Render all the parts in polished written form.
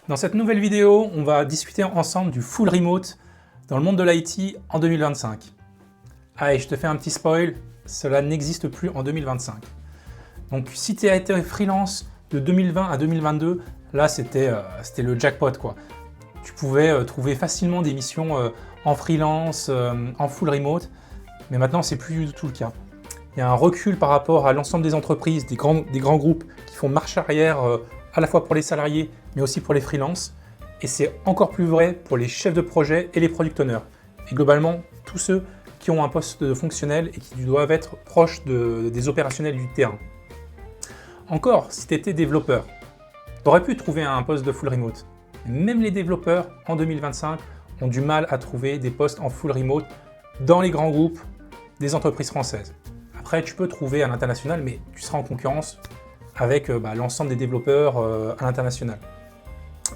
Dans cette nouvelle vidéo, on va discuter ensemble du full remote dans le monde de l'IT en 2025. Allez, je te fais un petit spoil, cela n'existe plus en 2025. Donc si tu as été freelance de 2020 à 2022, là c'était le jackpot quoi. Tu pouvais trouver facilement des missions en freelance, en full remote, mais maintenant c'est plus du tout le cas. Il y a un recul par rapport à l'ensemble des entreprises, des grands groupes qui font marche arrière à la fois pour les salariés, mais aussi pour les freelances. Et c'est encore plus vrai pour les chefs de projet et les product owners. Et globalement, tous ceux qui ont un poste fonctionnel et qui doivent être proches des opérationnels du terrain. Encore, si tu étais développeur, tu aurais pu trouver un poste de full remote. Même les développeurs, en 2025, ont du mal à trouver des postes en full remote dans les grands groupes des entreprises françaises. Après, tu peux trouver à l'international, mais tu seras en concurrence avec l'ensemble des développeurs à l'international.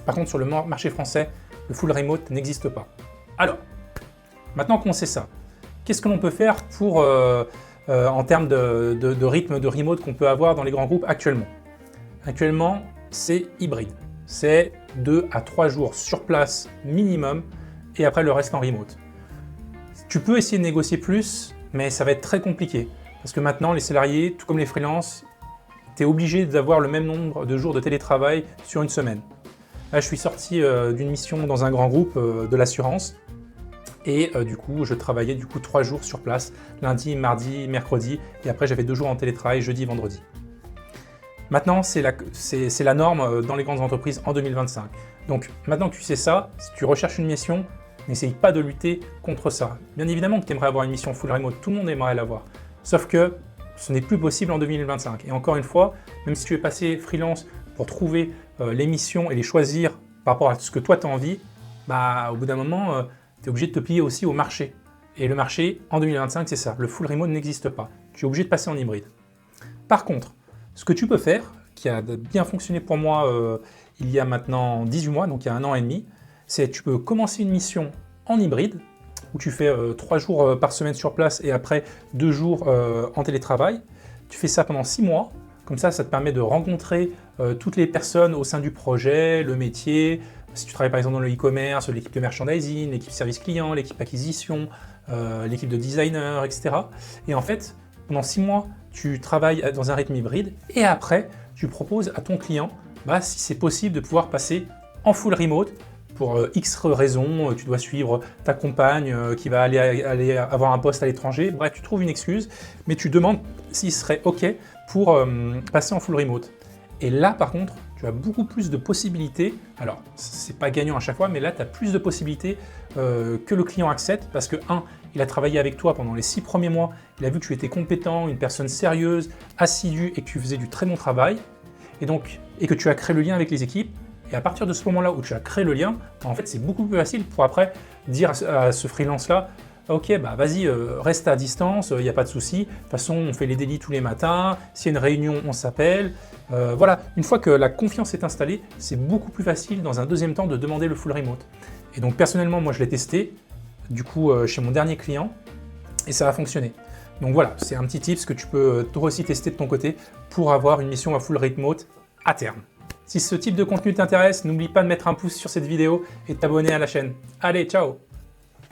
Par contre, sur le marché français, le full remote n'existe pas. Alors, maintenant qu'on sait ça, qu'est-ce que l'on peut faire pour, en termes de rythme de remote qu'on peut avoir dans les grands groupes actuellement? Actuellement, c'est hybride. C'est 2 à 3 jours sur place minimum et après le reste en remote. Tu peux essayer de négocier plus, mais ça va être très compliqué. Parce que maintenant, les salariés, tout comme les freelances, tu es obligé d'avoir le même nombre de jours de télétravail sur une semaine. Là, je suis sorti d'une mission dans un grand groupe de l'assurance et du coup, je travaillais 3 jours sur place, lundi, mardi, mercredi, et après j'avais 2 jours en télétravail, jeudi, vendredi. Maintenant, c'est la norme dans les grandes entreprises en 2025. Donc maintenant que tu sais ça, si tu recherches une mission, n'essaye pas de lutter contre ça. Bien évidemment que tu aimerais avoir une mission full remote, tout le monde aimerait l'avoir. Sauf que ce n'est plus possible en 2025. Et encore une fois, même si tu es passé freelance pour trouver les missions et les choisir par rapport à ce que toi tu as envie, au bout d'un moment, tu es obligé de te plier aussi au marché. Et le marché, en 2025, c'est ça. Le full remote n'existe pas. Tu es obligé de passer en hybride. Par contre, ce que tu peux faire, qui a bien fonctionné pour moi il y a maintenant 18 mois, donc il y a 1 an et demi, c'est que tu peux commencer une mission en hybride, où tu fais 3 jours par semaine sur place et après 2 jours en télétravail. Tu fais ça pendant 6 mois, comme ça te permet de rencontrer toutes les personnes au sein du projet, le métier. Si tu travailles par exemple dans le e-commerce, l'équipe de merchandising, l'équipe service client, l'équipe acquisition, l'équipe de designer, etc. Et en fait, pendant 6 mois, tu travailles dans un rythme hybride et après, tu proposes à ton client, si c'est possible, de pouvoir passer en full remote. Pour X raisons, tu dois suivre ta compagne qui va aller avoir un poste à l'étranger. Bref, tu trouves une excuse, mais tu demandes s'il serait OK pour passer en full remote. Et là, par contre, tu as beaucoup plus de possibilités. Alors, c'est pas gagnant à chaque fois, mais là, tu as plus de possibilités que le client accepte parce que, il a travaillé avec toi pendant les 6 premiers mois, il a vu que tu étais compétent, une personne sérieuse, assidue et que tu faisais du très bon travail, et que tu as créé le lien avec les équipes. Et à partir de ce moment-là où tu as créé le lien, en fait, c'est beaucoup plus facile pour après dire à ce freelance-là, ok, vas-y, reste à distance, il n'y a pas de souci. De toute façon, on fait les délits tous les matins. S'il y a une réunion, on s'appelle. Voilà, une fois que la confiance est installée, c'est beaucoup plus facile dans un deuxième temps de demander le full remote. Et donc personnellement, moi, je l'ai testé, du coup, chez mon dernier client, et ça a fonctionné. Donc voilà, c'est un petit tips que tu peux toi aussi tester de ton côté pour avoir une mission à full remote à terme. Si ce type de contenu t'intéresse, n'oublie pas de mettre un pouce sur cette vidéo et de t'abonner à la chaîne. Allez, ciao!